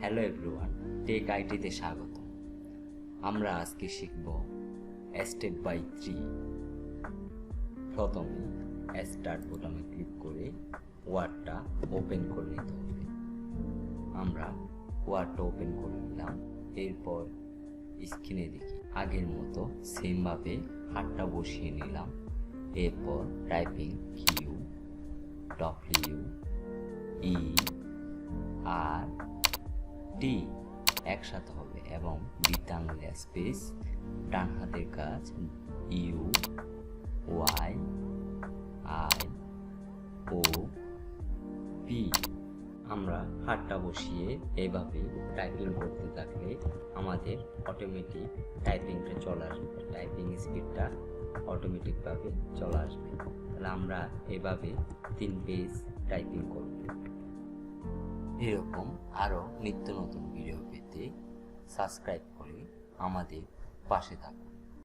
Hello everyone, take আইটিতে স্বাগত। আমরা আজকে শিখব স্টেপ বাই 3। প্রথমে স্টার্ট বোতামে ক্লিক করে ওয়ার্ডটা ওপেন করে নিতে হবে। আমরা ওয়ার্ডটা ওপেন করে নিলাম। এরপর স্ক্রিনে দেখি আগের মতো সেমভাবে হাতটা বসিয়ে নিলাম। এরপর টাইপিং QWERT একসাথে হবে এবং বৃত্ত আঙুলের স্পেস, ডান হাতের কাজ UYIOP। আমরা হাতটা বসিয়ে এভাবে টাইপিং করতে থাকলে আমাদের অটোমেটিক টাইপিংটা চলে আসবে, টাইপিং স্পিডটা অটোমেটিকভাবে চলে আসবে। তাহলে আমরা এভাবে 3 পেজ টাইপিং করব। এরকম আরও নিত্য নতুন ভিডিও পেতে সাবস্ক্রাইব করে আমাদের পাশে থাকুন।